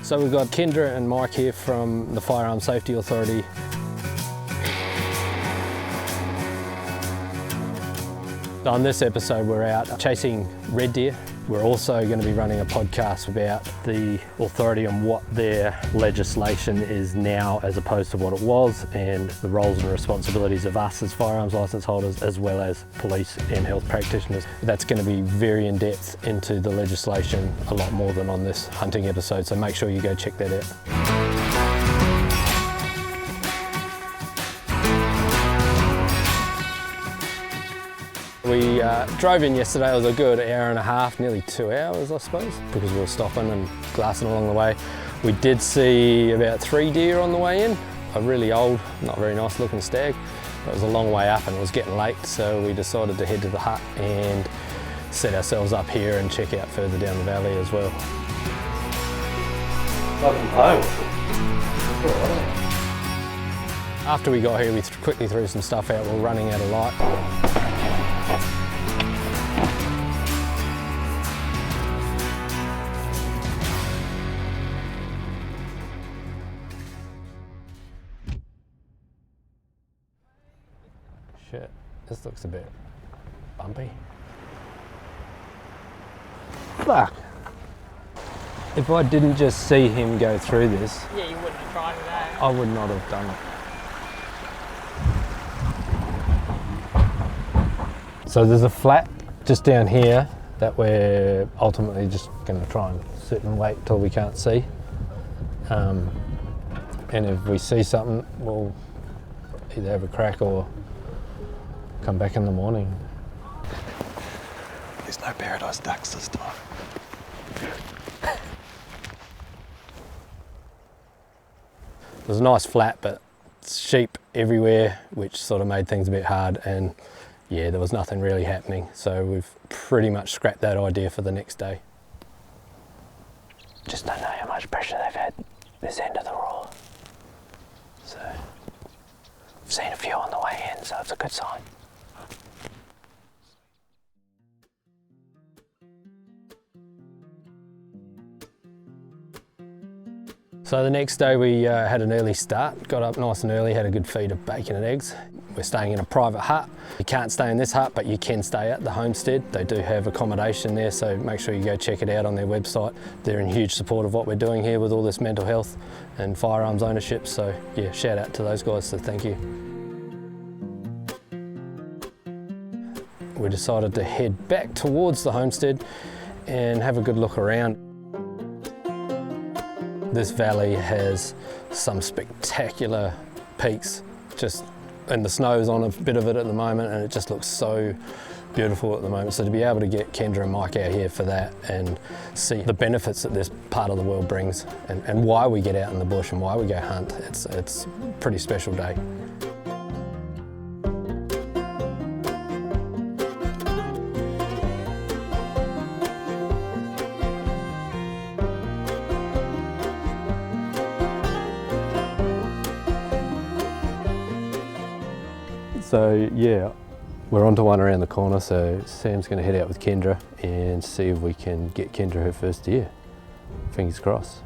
So we've got Kendra and Mike here from the Firearms Safety Authority. On this episode we're out chasing red deer. We're also going to be running a podcast about the authority and what their legislation is now as opposed to what it was, and the roles and responsibilities of us as firearms licence holders as well as police and health practitioners. That's going to be very in depth into the legislation, a lot more than on this hunting episode, so make sure you go check that out. We drove in yesterday. It was a good hour and a half, nearly 2 hours I suppose, because we were stopping and glassing along the way. We did see about 3 deer on the way in, a really old, not very nice looking stag. It was a long way up and it was getting late, so we decided to head to the hut and set ourselves up here and check out further down the valley as well. Welcome home. After we got here, we quickly threw some stuff out. We were running out of light. Shit, this looks a bit bumpy. Fuck. If I didn't just see him go through this, yeah, you wouldn't have tried it, eh? I would not have done it. So there's a flat just down here that we're ultimately just going to try and sit and wait till we can't see. And if we see something, we'll either have a crack or come back in the morning. There's no paradise ducks this time. There's a nice flat, but sheep everywhere, which sort of made things a bit hard, and yeah, there was nothing really happening. So we've pretty much scrapped that idea for the next day. Just don't know how much pressure they've had this end of the roar. So, I've seen a few on the way in, so it's a good sign. So the next day we had an early start, got up nice and early, had a good feed of bacon and eggs. We're staying in a private hut. You can't stay in this hut, but you can stay at the homestead. They do have accommodation there, so make sure you go check it out on their website. They're in huge support of what we're doing here with all this mental health and firearms ownership, so yeah, shout out to those guys, so thank you. We decided to head back towards the homestead and have a good look around. This valley has some spectacular peaks, and the snow's on a bit of it at the moment, and it just looks so beautiful at the moment. So to be able to get Kendra and Mike out here for that and see the benefits that this part of the world brings and why we get out in the bush and why we go hunt, it's a pretty special day. So yeah, we're onto one around the corner, so Sam's going to head out with Kendra and see if we can get Kendra her first deer. Fingers crossed.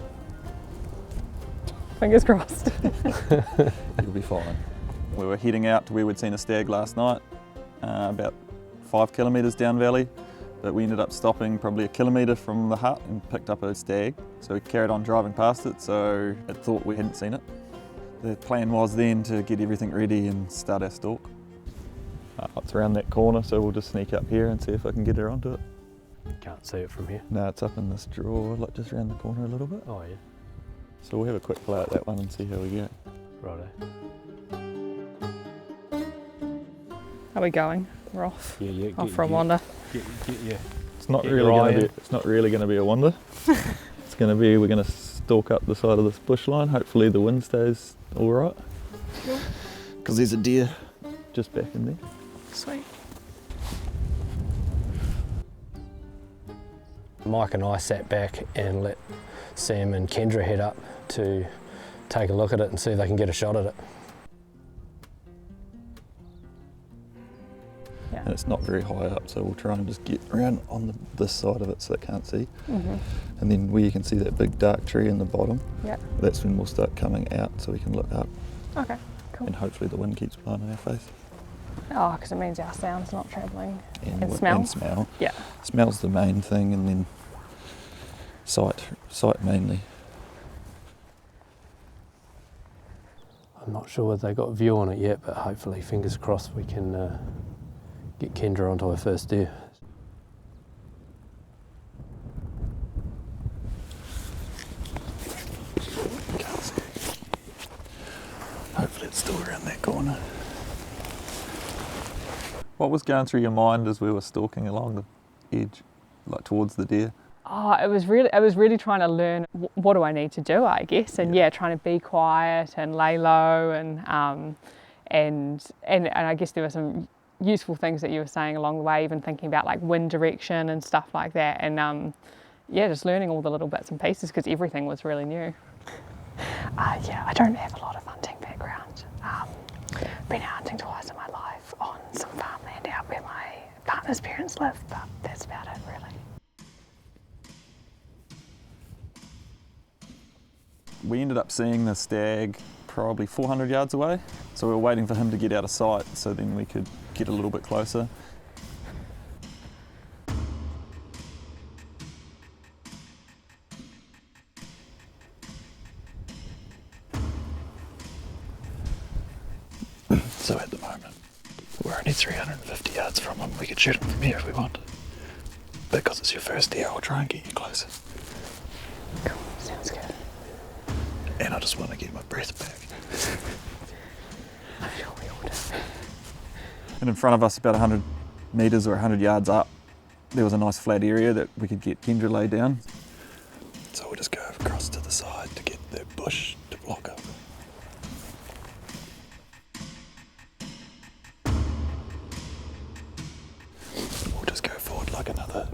Fingers crossed. You'll be fine. We were heading out to where we'd seen a stag last night, about 5 kilometres down valley, but we ended up stopping probably 1 kilometre from the hut and picked up a stag. So we carried on driving past it, so it thought we hadn't seen it. The plan was then to get everything ready and start our stalk. It's around that corner, so we'll just sneak up here and see if I can get her onto it. Can't see it from here. No, it's up in this drawer, like just around the corner a little bit. Oh yeah. So we'll have a quick play at that one and see how we go. Righto. Are we going? We're off. Yeah. Off for a wander. Get It's not Get really your eye going to in. be. It's not really going to be a wander. It's going to be. We're going to stalk up the side of this bush line. Hopefully the wind stays all right. Because there's a deer just back in there. Sweet. Mike and I sat back and let Sam and Kendra head up to take a look at it and see if they can get a shot at it. Yeah. and it's not very high up, so we'll try and just get around on this side of it so they can't see. And then where you can see that big dark tree in the bottom, that's when we'll start coming out so we can look up. Okay, cool. And hopefully the wind keeps blowing in our face. Oh, because it means our sound's not travelling. And smell. smell? And smell. Yeah. Smell's the main thing, and then sight mainly. I'm not sure whether they got a view on it yet, but hopefully, fingers crossed, we can get Kendra onto her first deer. Can't see it. Hopefully it's still around that corner. What was going through your mind as we were stalking along the edge, like towards the deer? Oh, I was really trying to learn what do I need to do, I guess, and trying to be quiet and lay low, and I guess there were some useful things that you were saying along the way, even thinking about like wind direction and stuff like that, and just learning all the little bits and pieces because everything was really new. I don't have a lot of hunting background. Been out hunting twice in my life on some farmland out where my partner's parents live, but that's about it really. We ended up seeing the stag probably 400 yards away, so we were waiting for him to get out of sight so then we could get a little bit closer. So at the moment, we're only 350 yards from him. We could shoot him from here if we want. Because it's your first deer, I'll try and get you closer. Cool, sounds good. And I just want to get my breath back. I'm sure we all do. And in front of us, about 100 metres or 100 yards up, there was a nice flat area that we could get Kendra laid down. So we'll just go across to the side to get the bush to block up. We'll just go forward like another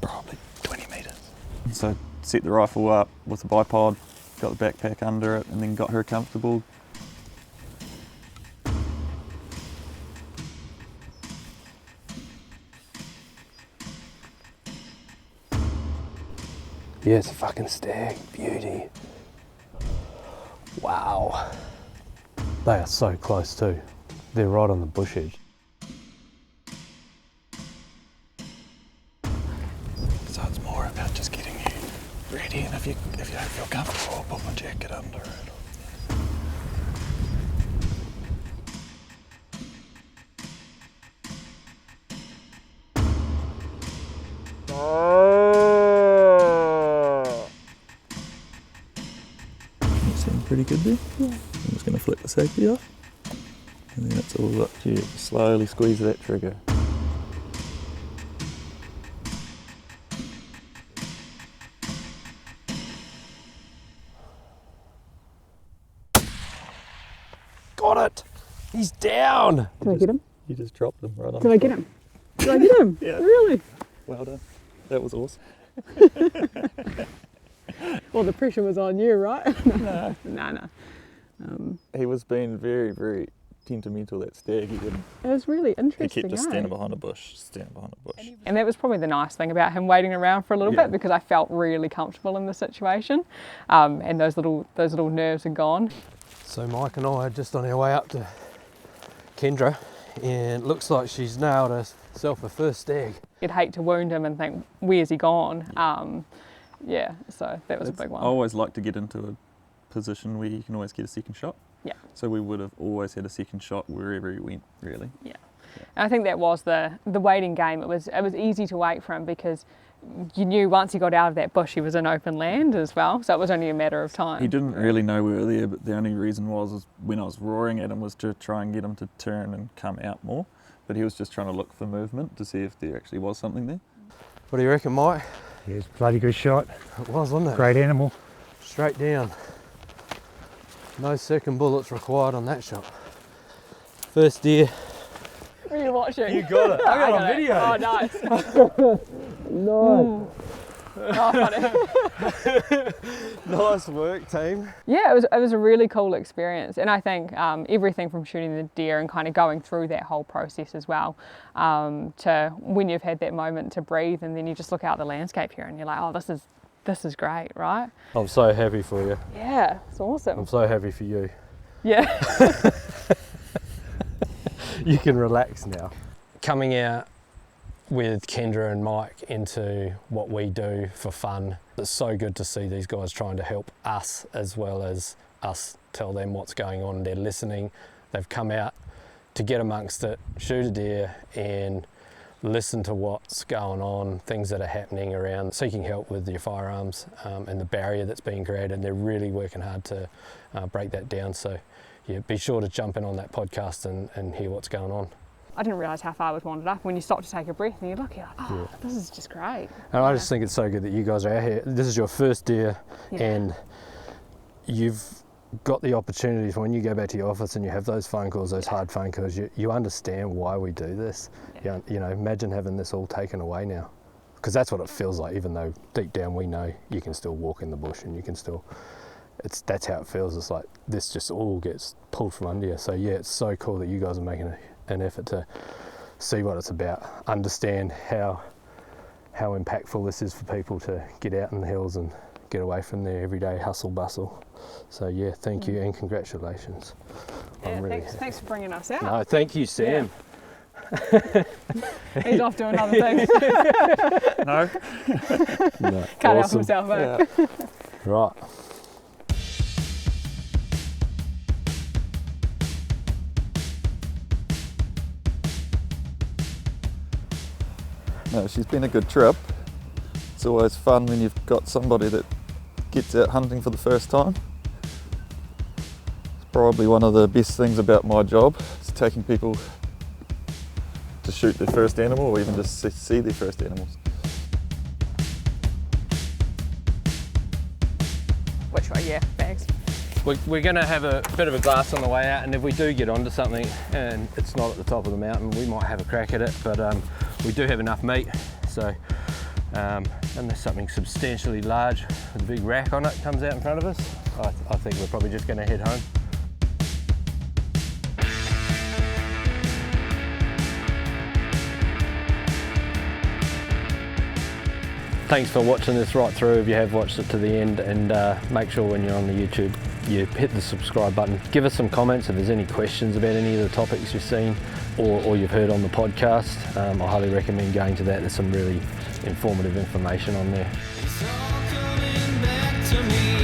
probably 20 metres. So set the rifle up with the bipod, got the backpack under it, and then got her comfortable. Yeah, it's a fucking stag. Beauty. Wow. They are so close too. They're right on the bush edge. So it's more about just getting you ready, and if you don't feel comfortable, I'll put my jacket under it. Pretty good there. Yeah. I'm just going to flick the safety off, and then it's all up to you. Slowly squeeze that trigger. Got it! He's down! Did I get him? You just dropped him right on. Did I get him? Did I get him? Yeah. Really? Well done. That was awesome. Well, the pressure was on you, right? No. He was being very, very temperamental, that stag. He didn't. It was really He interesting. kept just standing behind a bush, And that was probably the nice thing about him waiting around for a little bit, because I felt really comfortable in the situation, and those little nerves are gone. So Mike and I are just on our way up to Kendra, and it looks like she's nailed herself a first stag. You'd hate to wound him and think, where's he gone? So that was a big one. I always like to get into a position where you can always get a second shot. Yeah. So we would have always had a second shot wherever he went, really. Yeah. And I think that was the waiting game. It was easy to wait for him because you knew once he got out of that bush he was in open land as well, so it was only a matter of time. He didn't really know we were there, but the only reason was when I was roaring at him was to try and get him to turn and come out more. But he was just trying to look for movement to see if there actually was something there. What do you reckon, Mike? Yeah, it's a bloody good shot. It was, wasn't it? Great animal. Straight down. No second bullets required on that shot. First deer. Were you watching? You got it. I got it on video. Oh, nice. Nice. Oh, funny. Nice work, team. Yeah, it was a really cool experience, and I think everything from shooting the deer and kind of going through that whole process as well, to when you've had that moment to breathe, and then you just look out the landscape here and you're like, oh, this is great, right? I'm so happy for you. Yeah, it's awesome. I'm so happy for you. Yeah. You can relax now. Coming out with Kendra and Mike into what we do for fun, it's so good to see these guys trying to help us as well as us tell them what's going on. They're listening. They've come out to get amongst it, shoot a deer and listen to what's going on, things that are happening around seeking help with your firearms and the barrier that's being created. They're really working hard to break that down. So yeah, be sure to jump in on that podcast and hear what's going on. I didn't realise how far we'd wandered up. When you stop to take a breath and you look, you're like, oh, this is just great. And I just think it's so good that you guys are out here. This is your first deer, and you've got the opportunity for when you go back to your office and you have those phone calls, those hard phone calls, you understand why we do this. You know, imagine having this all taken away now. Because that's what it feels like, even though deep down we know you can still walk in the bush and you can still, that's how it feels. It's like this just all gets pulled from under you. So yeah, it's so cool that you guys are making an effort to see what it's about, understand how impactful this is for people to get out in the hills and get away from their everyday hustle bustle. So yeah, thank you and congratulations. Yeah, thanks for bringing us out. No, thank you, Sam. Yeah. He's off doing other things. No? No, Can't help awesome. himself, eh? Yeah. Right. No, she's been a good trip. It's always fun when you've got somebody that gets out hunting for the first time. It's probably one of the best things about my job, is taking people to shoot their first animal or even just see their first animals. Which way? Yeah, bags. We're going to have a bit of a glass on the way out, and if we do get onto something and it's not at the top of the mountain, we might have a crack at it, but we do have enough meat, so unless something substantially large with a big rack on it comes out in front of us, I think we're probably just going to head home. Thanks for watching this right through, if you have watched it to the end, and make sure when you're on the YouTube you hit the subscribe button. Give us some comments if there's any questions about any of the topics you've seen or you've heard on the podcast. I highly recommend going to that. There's some really informative information on there. It's all coming back to me.